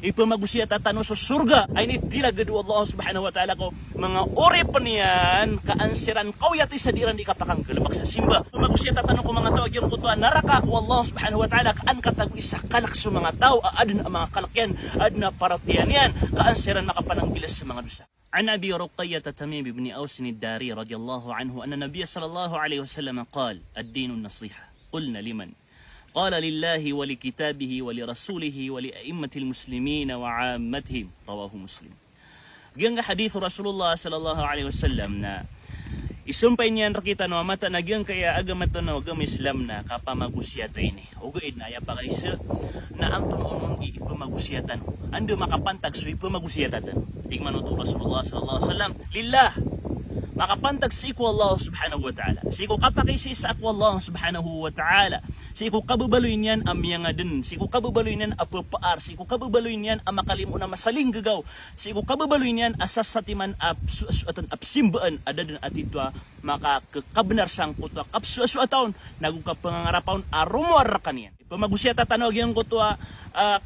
ipamagusya tatano sa surga ay nitila gadu Allah subhanahu wa ta'ala ko mga ori paniyan kaansiran kawyati sa diran di kapakang kalabak sa simba. Ipamagusya tatano ko mga tao yung kutuan naraka ko Allah subhanahu wa ta'ala kaan katago isa kalak sa mga tao aadun ang mga kalakyan adna paratiyan yan kaansiran makapananggilas sa mga dusa. عن أبي رقية تميم بن أوس الداري رضي الله عنه أن النبي صلى الله عليه وسلم قال الدين النصيحة قلنا لمن قال لله ولكتابه ولرسوله ولأئمة المسلمين وعامتهم رواه مسلم. Giyang hadith Rasulullah sallallahu alaihi wasallam na isumpay niyan rakita no mata na giyang kaya agamat no agam Islam na kapamagusya to ini. Ugoid na ya pakaisa na ang tunon ipamagusyatan. Ando makapantag so ipamagusyatan. Tingman no Rasulullah sallallahu alaihi wasallam lillah makapantag si ko Allah subhanahu wa ta'ala. Si ko kapakisi sa ako Allah subhanahu wa ta'ala. Si ko kababaloy niyan ang mga din. Si ko kababaloy niyan ang papaar. Si ko kababaloy niyan ang makalimu na masaling gagaw. Si ko kababaloy niyan asas satiman apsuatan apsimbaan ada din atitwa makakabnar sang kutwa kapsuasuataon nagukap pangangarapaon arumuar kaniyan. Pamagusya tatanog yung kutwa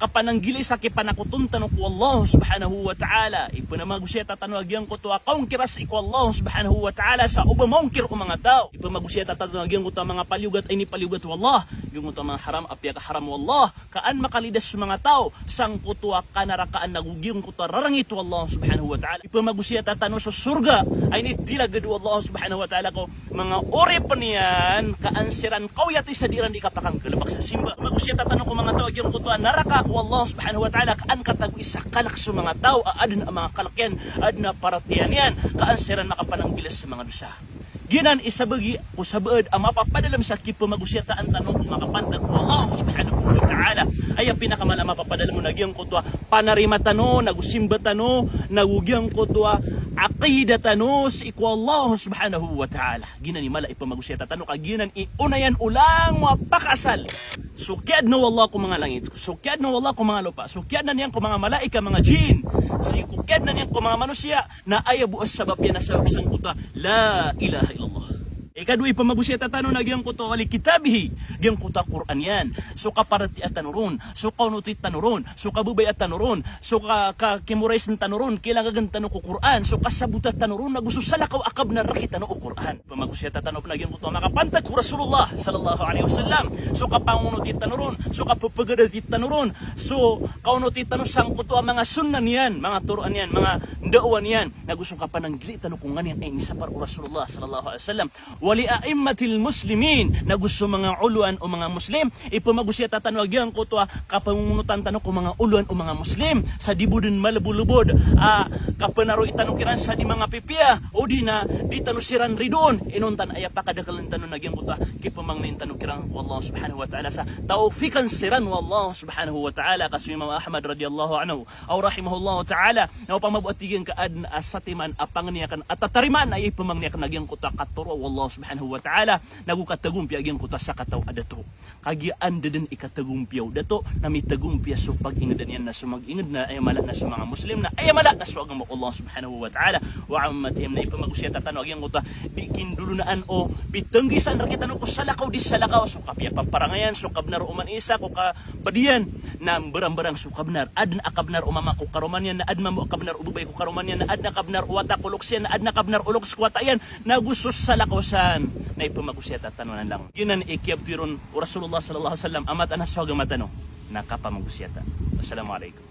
kapananggili sa kipanakutum tanong ko Allah subhanahu wa ta'ala. Ipamagusya tatanog yung kutwa kaung kiras iko Allah subhanahu wa ta'ala sa ubamongkir ko mga tao. Ipamagusya tatanog yung kutwa mga paliugat ay ni paliugat wallah. Yung kutwa mga haram apya ka haram wallah. Kaan makalidas sa mga tao sang kutwa kanarakaan nagugyong kutwa rarangit wallah subhanahu wa ta'ala. Ipamagusya tatanong sa surga ay nitila gadu Allah subhanahu wa ta'ala ko mga ori paniyan kaansiran kawyati sa diran di kapakang kalabak sa simba. Magusya tatanong ko mga tao yung kutwa naraka ko Allah subhanahu wa ta'ala kaan katago isa kalak sa mga tao aadun ang mga kalakyan adna paratiyan yan kaansiran makapananggilas sa mga dusa. Ginan isabagi ko sabaad ang mapapadalam sa kipamagusya taan tanong kung makapantag ko Allah subhanahu wa ta'ala ay ang pinakamala mapapadalam mo nagyang kutwa panarima tano nagusimba tano nagugyang kutwa aqida tano si iko Allah subhanahu wa ta'ala. Ginan ni mala ipamagusya tatano kaginan iunayan ulang mapakasal. Sukyad na wallah ko mga langit, sukyad na wallah ko mga lupa, sukyad na niyan ko mga malaika, mga jin, sukyad na niyan ko mga manusia na ayaw buas sabab yan na sabab sang kuta, la ilaha illallah. Ikadwa ipamagusya tatano na giyang kuta wali kitabihi, giyang kuta Quran yan. So kaparati at tanuron, so kaunutit tanuron, so kabubay at tanuron, so kakimurays ng tanuron, kailangan tanong ko Quran, so kasabutat tanuron, nagusto salakaw akab na rakita no Quran. Ipamagusya tatano na giyang kuta makapantag ko Rasulullah sallallahu alaihi wasallam, so kapangunutit tanuron, so kapapagadatit tanuron, so kaunutit tanuron sang kuta mga sunnan yan, mga turuan yan, mga ndauan yan, nagusto kapananggili tanong kung ganyan ay isa par Rasulullah sallallahu alaihi wasallam. Wali a'immatil muslimin na gusto mga uluan o mga muslim ipamagusya tatanwag yang kutwa kapangunutan tanong ko mga uluan o mga muslim sa dibudin malabulubod kapanaro itanong kiran sa di mga pipiya o di na di tanusiran ridon inuntan ay pakadakalan tanong nagyang kutwa kipamangnin tanong kiran wallahu subhanahu wa ta'ala sa taufikan siran wallahu subhanahu wa ta'ala kasi Imam Ahmad radiyallahu anhu aw rahimahullahu ta'ala na pamabuatigan kaad asatiman apangniyakan at tatariman ay ipamangniyakan nagyang kutwa katuro wallahu subhanahu wa ta'ala nagukatagumpiya agyang kuta sa kataw adato kagian din ikatagumpiyaw dato na may tagumpiya so pag-ingadan yan na sumag-ingad na ayamala na sa mga muslim na ayamala na so agam Allah subhanahu wa ta'ala wa ammatihim na ipamagusya tatano agyang kuta bikindulunaan o bitanggisan rakitano ko salakaw di salakaw so kapya pamparangayan so kabnar uman isa ko kapadiyan na barang-barang so kabnar adna akabnar umama ko karumanyan na adma mo akabnar ububay ko karumanyan na adna kabnar uwata kuloksen na adna kabnar ulok skwatayan na gusto salakaw sa na ipamagusya tatanunan lang. Yun ang ikiabtiron Rasulullah sallallahu alaihi wasallam amat anas wag matano nakapamagusya ta. Assalamualaikum.